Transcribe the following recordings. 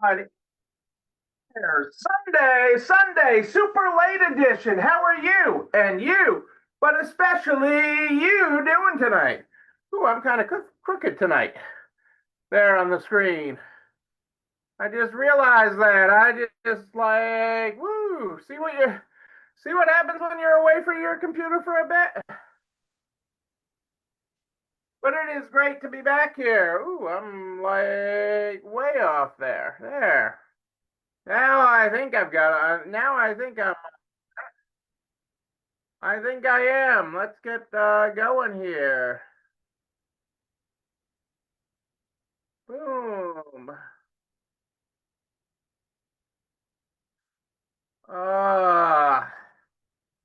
Right here. Sunday, super late edition. How are you? And you, but especially you doing tonight? Ooh, I'm kind of crooked tonight. There on the screen. I just realized that. I just like, woo, see what happens when you're away from your computer for a bit? But it is great to be back here. Ooh, I'm like way off there. There. Now I think I've got. Now I think I am. Let's get going here. Boom. Uh,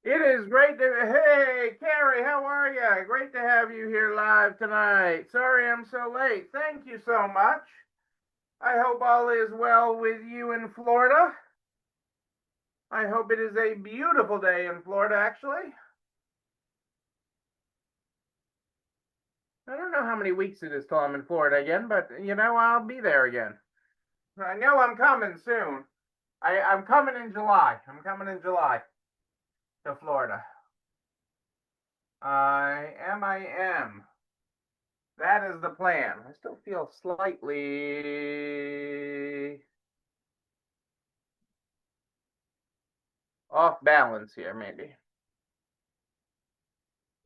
it is great to. Hey, Carrie, how are you? Great to have you here live tonight. Sorry I'm so late. Thank you so much. I hope all is well with you in Florida. I hope it is a beautiful day in Florida, actually. I don't know how many weeks it is till I'm in Florida again, but I'll be there again. I know I'm coming soon. I'm coming in July. I'm coming in July to Florida. I am. That is the plan. I still feel slightly off balance here, maybe.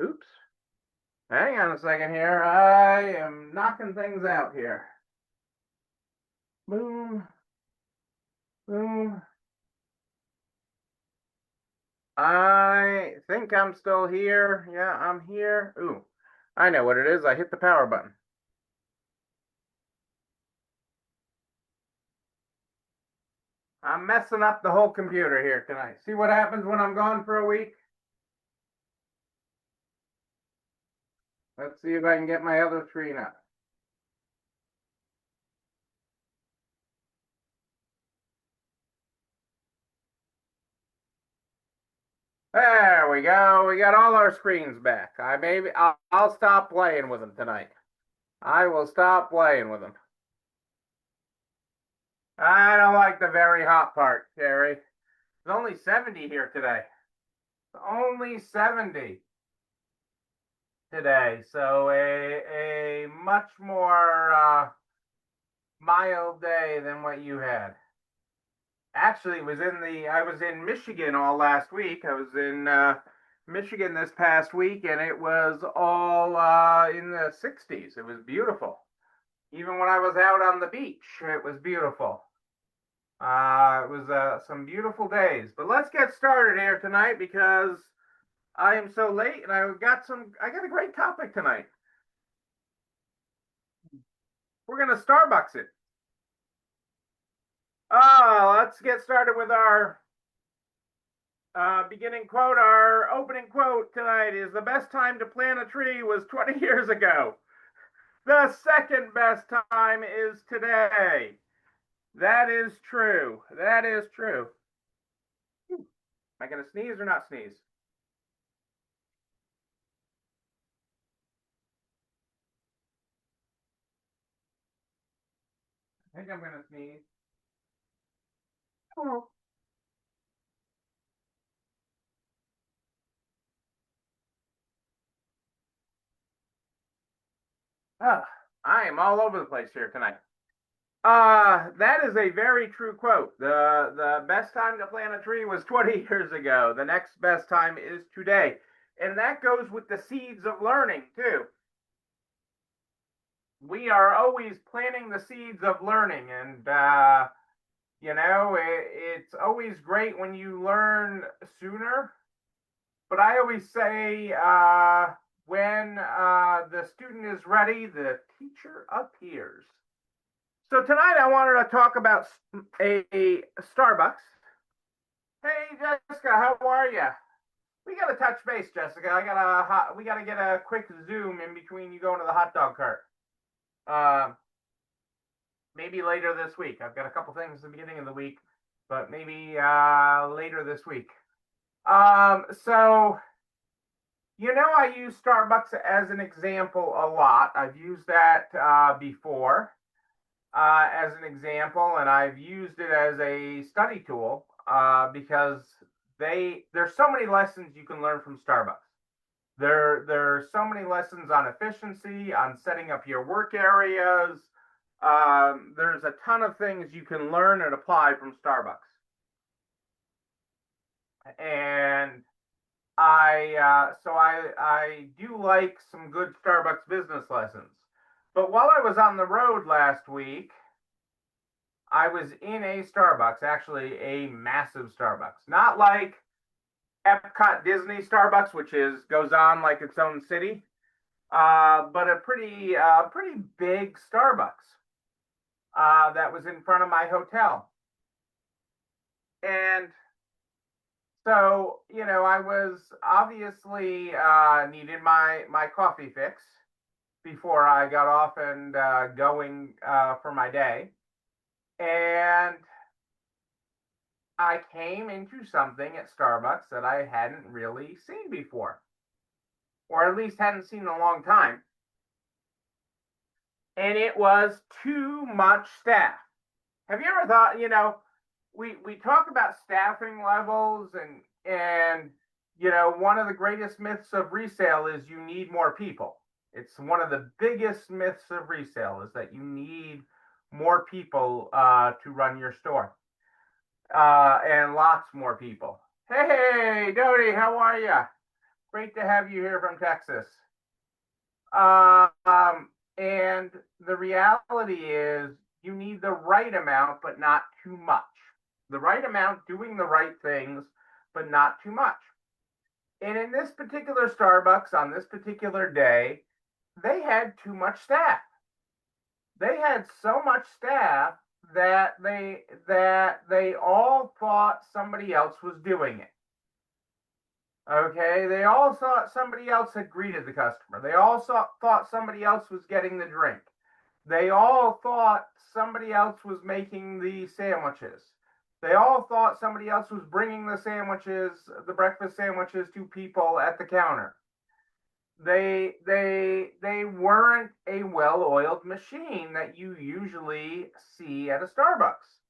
Oops. Hang on a second here. I am knocking things out here. Boom. Boom. I think I'm still here. Yeah, I'm here. Ooh, I know what it is. I hit the power button. I'm messing up the whole computer here tonight. See what happens when I'm gone for a week? Let's see if I can get my other screen up. There we go. We got all our screens back. I'll stop playing with them tonight. I will stop playing with them. I don't like the very hot part, Terry. It's only 70 here today. It's only 70 today. So a much more mild day than what you had. Actually, I was in Michigan all last week. I was in Michigan this past week, and it was all in the 60s. It was beautiful. Even when I was out on the beach, it was beautiful. It was some beautiful days. But let's get started here tonight because I am so late, and I got a great topic tonight. We're gonna Starbucks it. Let's get started with our beginning quote. Our opening quote tonight is: "The best time to plant a tree was 20 years ago. The second best time is today." That is true. That is true. Am I going to sneeze or not sneeze? I think I'm going to sneeze. Oh. Ah, I am all over the place here tonight. That is a very true quote. The best time to plant a tree was 20 years ago. The next best time is today. And that goes with the seeds of learning too. We are always planting the seeds of learning, and it's always great when you learn sooner. But I always say when the student is ready, the teacher appears. So tonight I wanted to talk about a Starbucks. Hey Jessica, how are you? We got to touch base, Jessica. We got to get a quick Zoom in between you going to the hot dog cart. Maybe later this week. I've got a couple things at the beginning of the week, but maybe later this week. So I use Starbucks as an example a lot. I've used that before. as an example, and I've used it as a study tool because there's so many lessons you can learn from Starbucks. There's so many lessons on efficiency, on setting up your work areas. There's a ton of things you can learn and apply from Starbucks. And I do like some good Starbucks business lessons. But while I was on the road last week, I was in a Starbucks, actually a massive Starbucks, not like Epcot Disney Starbucks, which goes on like its own city, but a pretty big Starbucks that was in front of my hotel. And so, I was obviously needed my coffee fix before I got off and going for my day. And I came into something at Starbucks that I hadn't really seen before, or at least hadn't seen in a long time. And it was too much staff. Have you ever thought, we talk about staffing levels and one of the greatest myths of resale is you need more people. It's one of the biggest myths of resale is that you need more people to run your store, and lots more people. Hey, Dodie, how are you? Great to have you here from Texas. And the reality is you need the right amount, but not too much. The right amount, doing the right things, but not too much. And in this particular Starbucks on this particular day, they had too much staff. They had so much staff that they all thought somebody else was doing it. Okay, they all thought somebody else had greeted the customer. They all thought somebody else was getting the drink. They all thought somebody else was making the sandwiches. They all thought somebody else was bringing the sandwiches, the breakfast sandwiches to people at the counter. They weren't a well-oiled machine that you usually see at a Starbucks.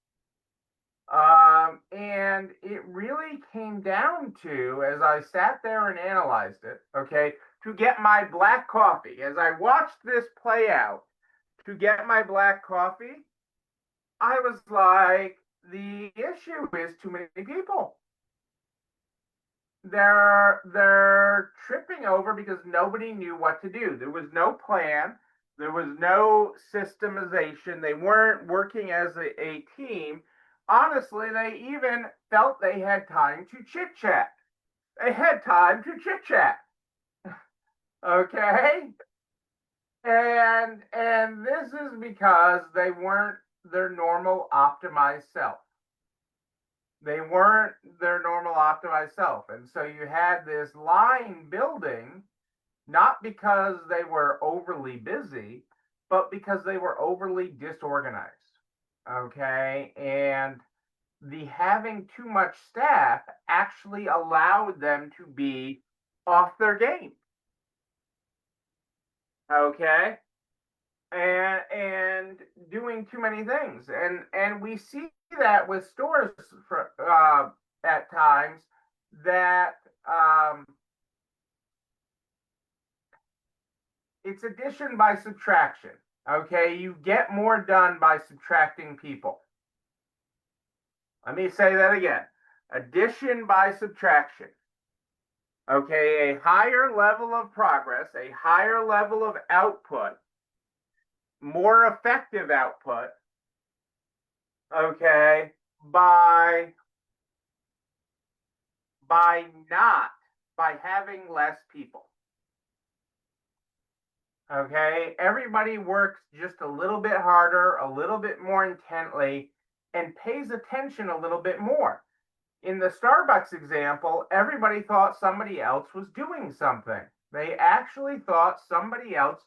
And it really came down to, as I sat there and analyzed it, okay, to get my black coffee, as I watched this play out, to get my black coffee, I was like, the issue is too many people. They're tripping over because nobody knew what to do. There was no plan. There was no systemization. They weren't working as a team. Honestly, they even felt they had time to chit chat. They had time to chit chat. Okay? And this is because they weren't their normal optimized self. They weren't their normal optimized self. And so you had this line building, not because they were overly busy, but because they were overly disorganized. Okay. And the having too much staff actually allowed them to be off their game. Okay. And doing too many things. And we see that with stores for, at times that it's addition by subtraction. Okay, you get more done by subtracting people. Let me say that again. Addition by subtraction. Okay, a higher level of progress, a higher level of output, more effective output, okay, by having less people. Okay, everybody works just a little bit harder, a little bit more intently, and pays attention a little bit more. In the Starbucks example, everybody thought somebody else was doing something. They actually thought somebody else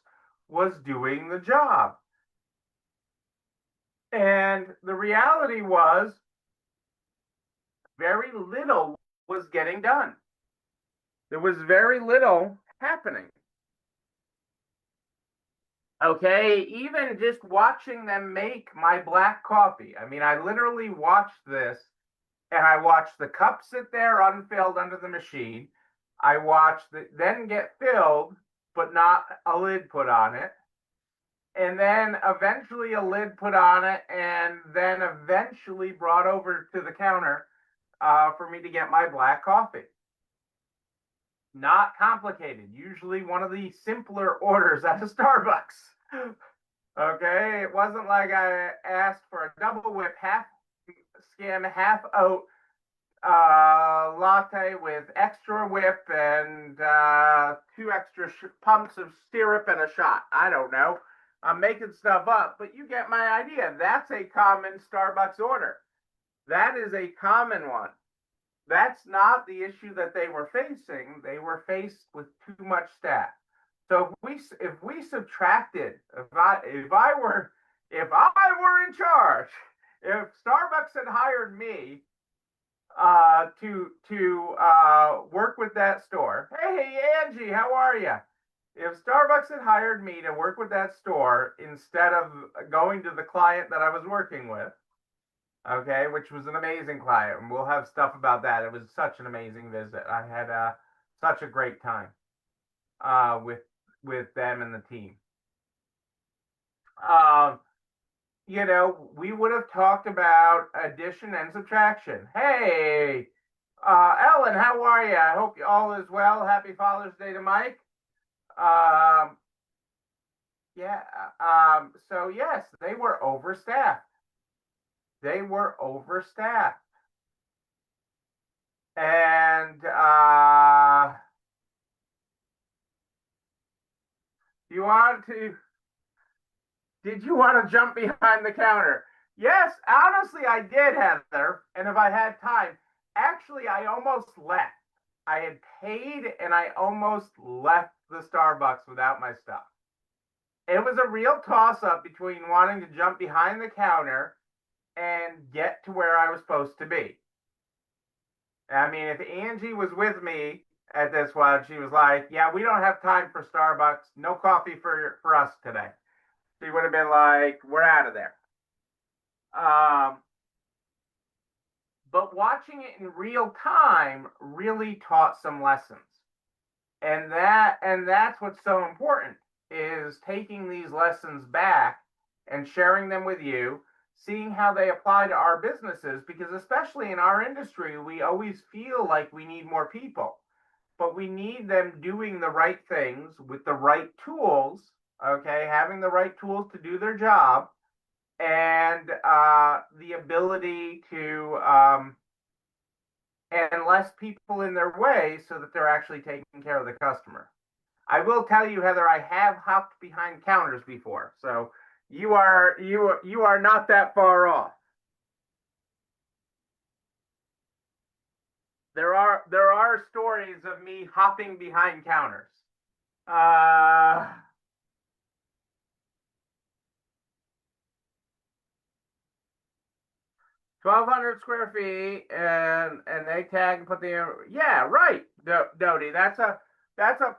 was doing the job. And the reality was very little was getting done. There was very little happening. Okay, even just watching them make my black coffee. I mean, I literally watched this and I watched the cup sit there unfilled under the machine. I watched it then get filled, but not a lid put on it. And then eventually a lid put on it, and then eventually brought over to the counter for me to get my black coffee. Not complicated. Usually one of the simpler orders at a Starbucks. Okay, it wasn't like I asked for a double whip, half skim, half oat latte with extra whip and two extra pumps of syrup and a shot. I don't know. I'm making stuff up, but you get my idea. That's a common Starbucks order. That is a common one. That's not the issue that they were facing. They were faced with too much staff. So if we subtracted, if I were in charge, if Starbucks had hired me to work with that store. Hey Angie, how are you? If Starbucks had hired me to work with that store instead of going to the client that I was working with, okay, which was an amazing client, and we'll have stuff about that. It was such an amazing visit. I had such a great time with them and the team. Um, we would have talked about addition and subtraction. Hey, Ellen, how are you? I hope all is well. Happy Father's Day to Mike. Um, yeah. So yes, they were overstaffed. They were overstaffed, and you want to? Did you want to jump behind the counter? Yes, honestly, I did, Heather. And if I had time, actually, I almost left. I had paid and I almost left the Starbucks without my stuff. It was a real toss up between wanting to jump behind the counter and get to where I was supposed to be. I mean, if Angie was with me at this one, she was like, "Yeah, we don't have time for Starbucks. No coffee for us today." She would have been like, "We're out of there." Um, but watching it in real time really taught some lessons, and that's what's so important is taking these lessons back and sharing them with you, seeing how they apply to our businesses, because especially in our industry we always feel like we need more people, but we need them doing the right things with the right tools, okay, having the right tools to do their job, and the ability to and less people in their way so that they're actually taking care of the customer. I will tell you, Heather, I have hopped behind counters before, so you are not that far off. There are stories of me hopping behind counters. 1,200 square feet, and they tag and put the yeah, right, Dodie. That's a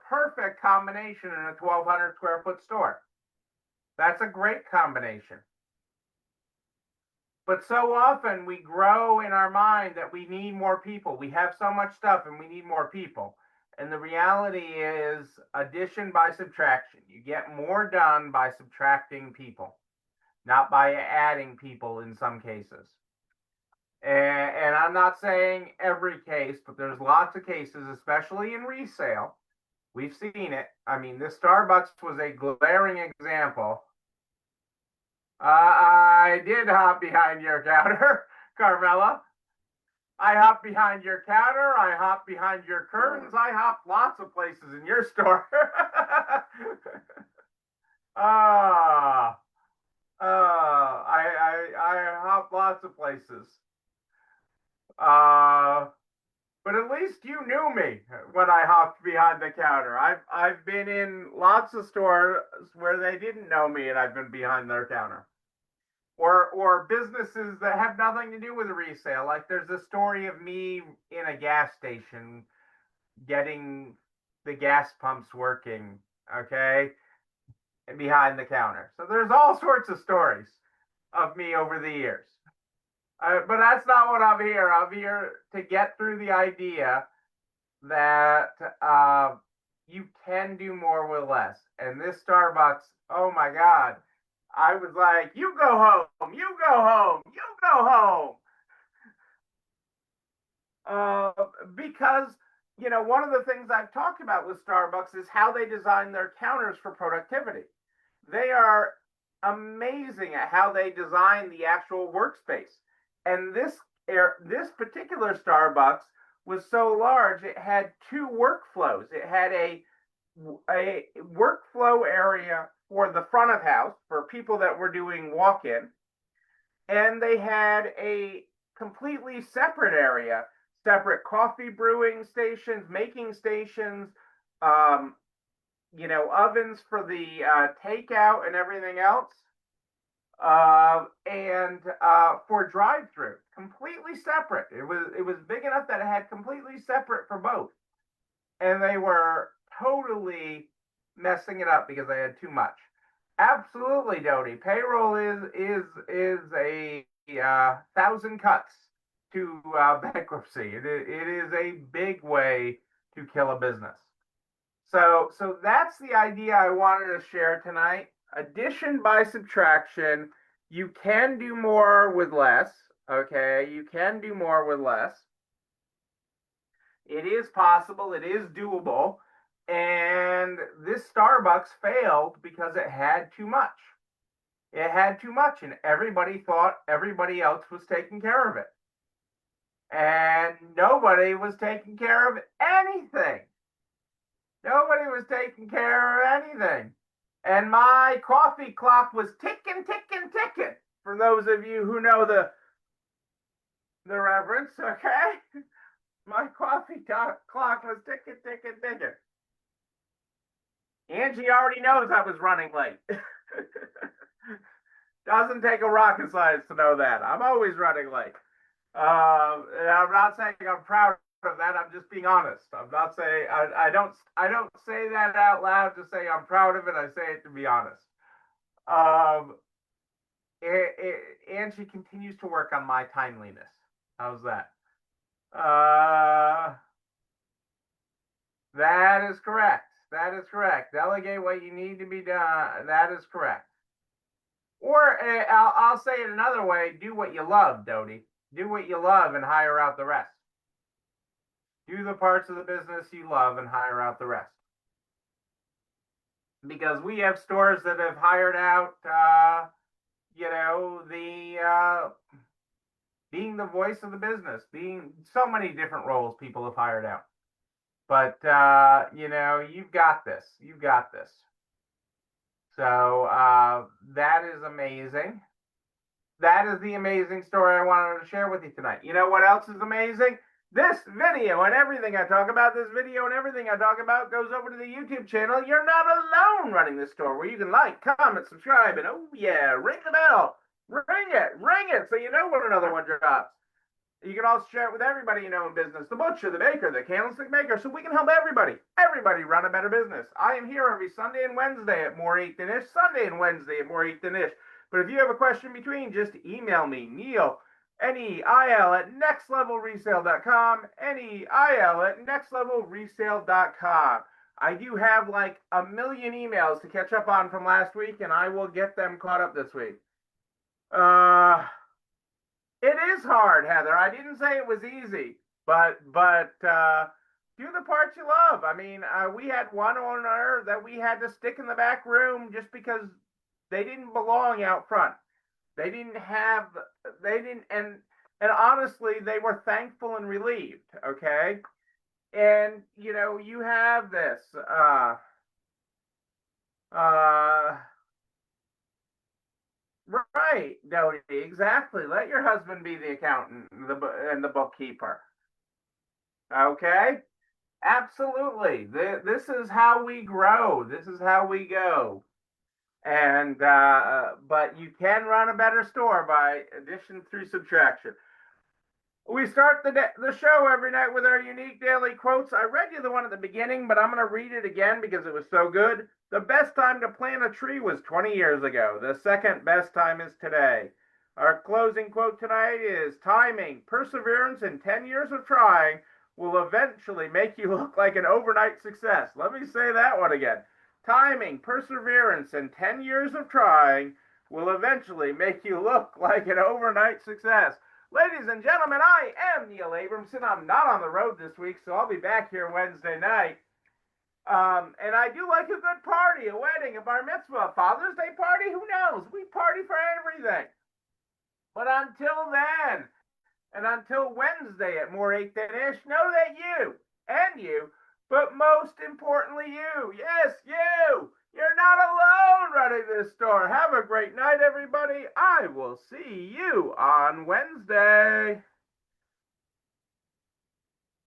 perfect combination in a 1,200 square foot store. That's a great combination. But so often we grow in our mind that we need more people. We have so much stuff and we need more people. And the reality is addition by subtraction. You get more done by subtracting people, not by adding people in some cases. And I'm not saying every case, but there's lots of cases, especially in resale. We've seen it. I mean, this Starbucks was a glaring example. I did hop behind your counter, Carmela. I hopped behind your counter. I hopped behind your curtains. I hopped lots of places in your store. Ah, I hopped lots of places. Uh, but at least you knew me when I hopped behind the counter. I've been in lots of stores where they didn't know me, and I've been behind their counter. Or businesses that have nothing to do with resale. Like there's a story of me in a gas station getting the gas pumps working. Okay, behind the counter. So there's all sorts of stories of me over the years. But that's not what I'm here. I'm here to get through the idea that you can do more with less. And this Starbucks, oh my God, I was like, you go home, you go home, you go home. Because, one of the things I've talked about with Starbucks is how they design their counters for productivity. They are amazing at how they design the actual workspace. And this particular Starbucks was so large, it had two workflows. It had a workflow area for the front of house for people that were doing walk-in, and they had a completely separate area, separate coffee brewing stations, making stations, um, ovens for the takeout and everything else, and for drive-through, completely separate. It was big enough that it had completely separate for both, and they were totally messing it up because they had too much. Absolutely, Doty. Payroll is a thousand cuts to bankruptcy. It is a big way to kill a business. So that's the idea I wanted to share tonight. Addition by subtraction. You can do more with less. Okay, you can do more with less. It is possible. It is doable. And this Starbucks failed because it had too much. It had too much, and everybody thought everybody else was taking care of it. And nobody was taking care of anything. Nobody was taking care of anything. And my coffee clock was ticking, ticking, ticking. For those of you who know the reference, okay? My coffee clock was ticking, ticking, ticking. Angie already knows I was running late. Doesn't take a rocket science to know that. I'm always running late. And I'm not saying I'm proud of that. I'm just being honest. I'm not saying I don't say that out loud to say I'm proud of it. I say it to be honest. Angie continues to work on my timeliness. How's that? That is correct. That is correct. Delegate what you need to be done. That is correct. Or I'll say it another way: do what you love, Doty. Do what you love and hire out the rest. Do the parts of the business you love and hire out the rest. Because we have stores that have hired out, the being the voice of the business, being so many different roles people have hired out. But you've got this. You've got this. So that is amazing. That is the amazing story I wanted to share with you tonight. You know what else is amazing? This video and everything I talk about, goes over to the YouTube channel. You're not alone running this store, where you can like, comment, subscribe, and oh yeah, ring the bell. Ring it, so you know when another one drops. You can also share it with everybody you know in business: the butcher, the baker, the candlestick maker, so we can help everybody run a better business. I am here every Sunday and Wednesday at More Eat Than Ish, Sunday and Wednesday at More Eat Than Ish. But if you have a question between, just email me, Neil, Neil at nextlevelresale.com, Neil at nextlevelresale.com. I do have like a million emails to catch up on from last week, and I will get them caught up this week. It is hard, Heather. I didn't say it was easy, but do the parts you love. I mean, we had one owner that we had to stick in the back room just because they didn't belong out front. And honestly, they were thankful and relieved. Okay, and you have this. Right, Doty, exactly. Let your husband be the accountant and the bookkeeper. Okay? Absolutely. This is how we grow. This is how we go. And but you can run a better store by addition through subtraction. We start the show every night with our unique daily quotes. I read you the one at the beginning, but I'm going to read it again because it was so good. The best time to plant a tree was 20 years ago. The second best time is today. Our closing quote tonight is timing, perseverance, and 10 years of trying will eventually make you look like an overnight success. Let me say that one again. Timing, perseverance, and 10 years of trying will eventually make you look like an overnight success. Ladies and gentlemen, I am Neil Abramson. I'm not on the road this week, so I'll be back here Wednesday night. And I do like a good party, a wedding, a bar mitzvah, a Father's Day party. Who knows? We party for everything. But until then, and until Wednesday at More 8 Than Ish, know that you, but most importantly you, yes, you're not alone running this store. Have a great night, everybody. I will see you on Wednesday.